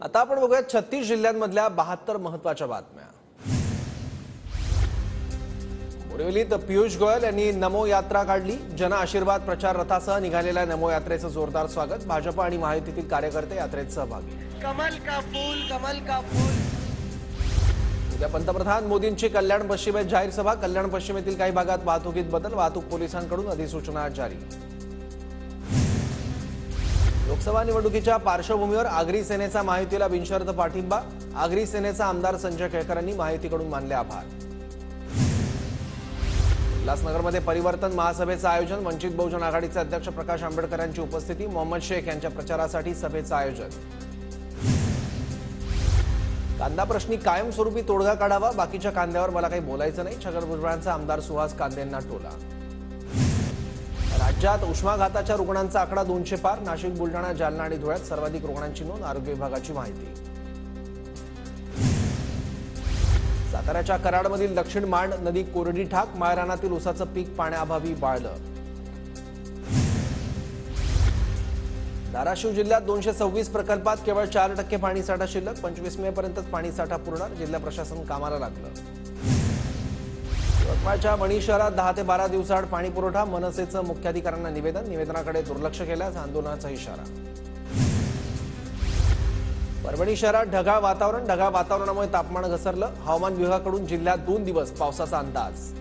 आता आपण बघूया 36 जिल्ह्यांमधल्या 72 महत्त्वाच्या बातम्या। बोरिवलीत पीयूष गोयल यांनी नमो यात्रा काढली। जन आशीर्वाद प्रचार रथासह निघालेल्या नमो यात्रेचं जोरदार स्वागत। भाजप आणि महायुतीतील कार्यकर्ते यात्रेत सहभागी। कमल का फूल। उद्या पंतप्रधान मोदींची कल्याण पश्चिमेत जाहीर सभा। कल्याण पश्चिमेतील काही भागात वाहतुकीत बदल। वाहतूक पोलिसांकडून अधिसूचना जारी। लोकसभा निवडणुकीच्या पार्श्वभूमीवर आगरी सेनेचा महायुतीला बिनशर्त पाठिंबा। आगरी सेनेचा आमदार संजय केळकरांनी महायुतीकडून मानले आभार। उल्हासनगरमध्ये परिवर्तन महासभेचं आयोजन। वंचित बहुजन आघाडीचे अध्यक्ष प्रकाश आंबेडकर यांची उपस्थिती। मोहम्मद शेख यांच्या प्रचारासाठी सभेचं आयोजन। कांदा प्रश्नी कायमस्वरूपी तोडगा काढावा। बाकीच्या कांद्यावर मला काही बोलायचं नाही। छगन भुजबळांचा आमदार सुहास कांदेंना टोला। राज्यात उष्माघाताच्या रुग्णांचा आकडा 200 पार। नाशिक, बुलढाणा, जालना आणि धुळ्यात सर्वाधिक रुग्णांची नोंद। आरोग्य विभागाची माहिती। साताऱ्याच्या कराडमधील दक्षिण मांड नदी कोरडी ठाक। माळरानातील ऊसाचं पीक पाण्याअभावी वाळलं। धाराशिव जिल्ह्यात 226 प्रकल्पात केवळ 4% पाणीसाठा शिल्लक। 25 मे पर्यंतच पाणीसाठा पुरणार। जिल्हा प्रशासन कामाला लागलं। यवतमाळच्या वणी शहरात 10 ते 12 दिवसाआड पाणी पुरवठा। मनसेचं मुख्याधिकाऱ्यांना निवेदन। निवेदनाकडे दुर्लक्ष केल्यास आंदोलनाचा इशारा। परभणी शहरात ढगाळ वातावरण। ढगाळ वातावरणामुळे तापमान घसरलं। हवामान विभागाकडून जिल्ह्यात 2 दिवस पावसाचा अंदाज।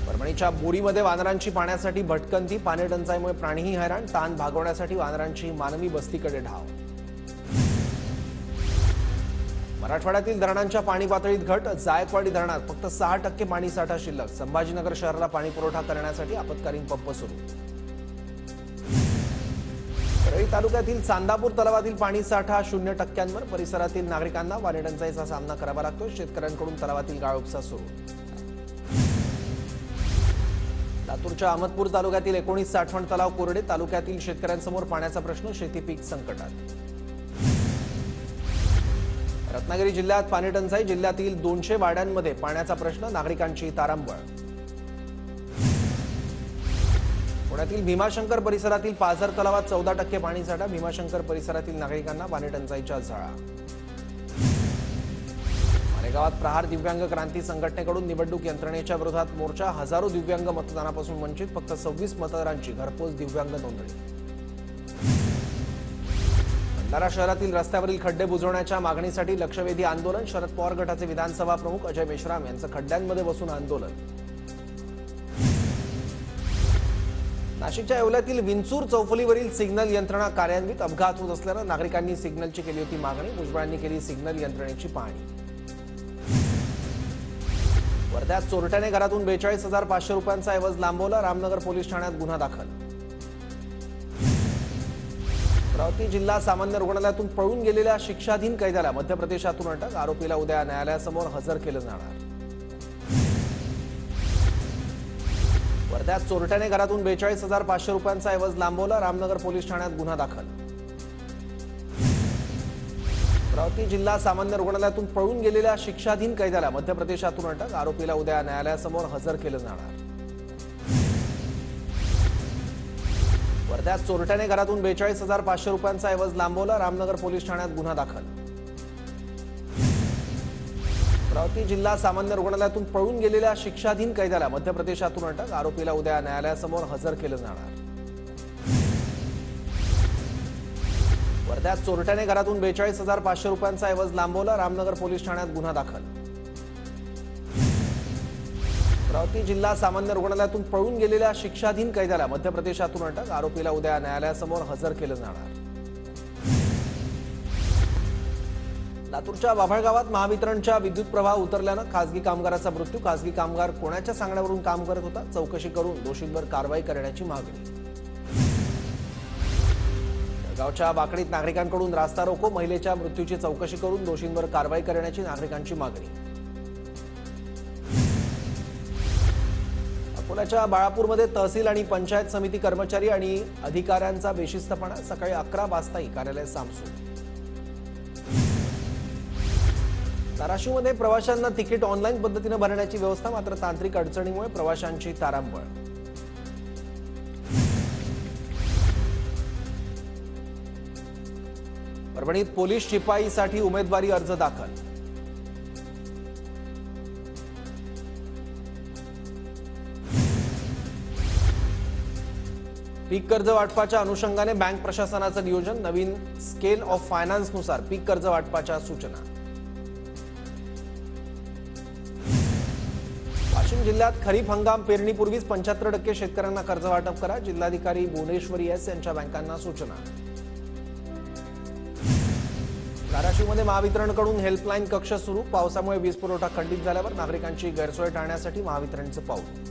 परभणीच्या बोरीमध्ये वानरांची पाण्यासाठी भटकंती। पाणी टंचाईमुळे प्राणीही हैराण। ताण भागवण्यासाठी वानरांची मानवी वस्तीकडे धाव। मराठवाड्यातील धरणांच्या पाणी पातळीत घट। जायकवाडी धरणात फक्त 6% पाणीसाठा शिल्लक। संभाजीनगर शहराला पाणी पुरवठा करण्यासाठी आपत्कालीन पंप सुरू। परळी तालुक्यातील चांदापूर तलावातील पाणीसाठा 0%वर। परिसरातील नागरिकांना पाणी टंचाईचा सामना करावा लागतो। शेतकऱ्यांकडून तलावातील गाळ उपसा सुरू। लातूरच्या अहमदपूर तालुक्यातील 19 साठवण तलाव कोरडे। तालुक्यातील शेतकऱ्यांसमोर पाण्याचा प्रश्न। शेती पीक संकटात। रत्नागिरी जिल्ह्यात पाणी टंचाई। जिल्ह्यातील 200 वाड्यांमध्ये पाण्याचा प्रश्न। नागरिकांची तारांबळ। पुण्यातील भीमाशंकर परिसरातील पाझर तलावात 14% पाणीसाठा। भीमाशंकर परिसरातील नागरिकांना पाणी टंचाईच्या झळा। मालेगावात प्रहार दिव्यांग क्रांती संघटनेकडून निवडणूक यंत्रणेच्या विरोधात मोर्चा। हजारो दिव्यांग मतदानापासून वंचित। फक्त 26 मतदारांची घरपोच दिव्यांग नोंदणी। भंडारा शहरातील रस्त्यावरील खड्डे बुजवण्याच्या मागणीसाठी लक्षवेधी आंदोलन। शरद पवार गटाचे विधानसभा प्रमुख अजय मेश्राम यांचं खड्ड्यांमध्ये बसून आंदोलन। नाशिकच्या येवल्यातील विंचूर चौफुलीवरील सिग्नल यंत्रणा कार्यान्वित। अपघात होत असल्यानं नागरिकांनी सिग्नलची केली होती मागणी। भुजबळांनी केली सिग्नल यंत्रणेची पाहणी। वर्ध्यात चोरट्याने घरातून 42,500 रुपयांचा ऐवज लांबवला। रामनगर पोलीस ठाण्यात गुन्हा दाखल। अमरावती जिल्हा सामान्य रुग्णालयातून पळून गेलेल्या शिक्षाधीन कैद्याला मध्य प्रदेशातून अटक। आरोपीला उद्या न्यायालयासमोर हजर केलं जाणार। वर्ध्यात चोरट्याने घरातून 42,500 रुपयांचा ऐवज लांबवला। रामनगर पोलीस ठाण्यात गुन्हा दाखल। अमरावती जिल्हा सामान्य रुग्णालयातून पळून गेलेल्या शिक्षाधीन कैद्याला मध्य प्रदेशातून अटक। आरोपीला उद्या न्यायालयासमोर हजर केलं जाणार। वर्ध्यात चोरट्याने घरातून 42,500 रुपयांचा ऐवज लांबवला। रामनगर पोलीस ठाण्यात गुन्हा दाखल। अमरावती जिल्हा सामान्य रुग्णालयातून पळून गेलेल्या शिक्षाधीन कैद्याला मध्य प्रदेशातून अटक। आरोपीला उद्या न्यायालयासमोर हजर केलं जाणार। वर्ध्यात चोरट्याने घरातून 42,500 रुपयांचा ऐवज लांबवला। रामनगर पोलीस ठाण्यात गुन्हा दाखल। अमरावती जिल्हा सामान्य रुग्णालयातून पळून गेलेल्या शिक्षाधीन कैद्याला मध्य प्रदेशातून अटक। आरोपीला उद्या न्यायालयासमोर हजर केलं जाणार। लातूरच्या बाभळगावात महावितरणच्या विद्युत प्रवाह उतरल्यानं खासगी कामगाराचा मृत्यू। खासगी कामगार कोणाच्या सांगण्यावरून काम करत होता? चौकशी करून दोषींवर कारवाई करण्याची मागणी। गावच्या वाकडीत नागरिकांकडून रास्ता रोको। महिलेच्या मृत्यूची चौकशी करून दोषींवर कारवाई करण्याची नागरिकांची मागणी। अकोल्याच्या बाळापूरमध्ये तहसील आणि पंचायत समिती कर्मचारी आणि अधिकाऱ्यांचा बेशिस्तपणा। सकाळी 11 वाजताही कार्यालय सामसूम। धाराशिवमध्ये प्रवाशांना तिकीट ऑनलाईन पद्धतीने भरण्याची व्यवस्था। मात्र तांत्रिक अडचणीमुळे प्रवाशांची तारांबळ। परभणीत पोलीस शिपाईसाठी उमेदवारी अर्ज दाखल. पीक कर्ज वाटपाच्या अनुषंगाने बँक प्रशासनाचं नियोजन. नवीन स्केल ऑफ फायनान्सनुसार पीक कर्ज वाटपाच्या सूचना. वाशिम जिल्ह्यात खरीप हंगाम पेरणीपूर्वीच 75% शेतकऱ्यांना कर्ज वाटप करा. जिल्हाधिकारी भुवनेश्वरी एस यांच्या बँकांना सूचना. धाराशिवमध्ये महावितरणकडून हेल्पलाईन कक्ष सुरू. पावसामुळे वीज पुरवठा खंडित झाल्यावर नागरिकांची गैरसोय टाळण्यासाठी महावितरणचं पाऊल.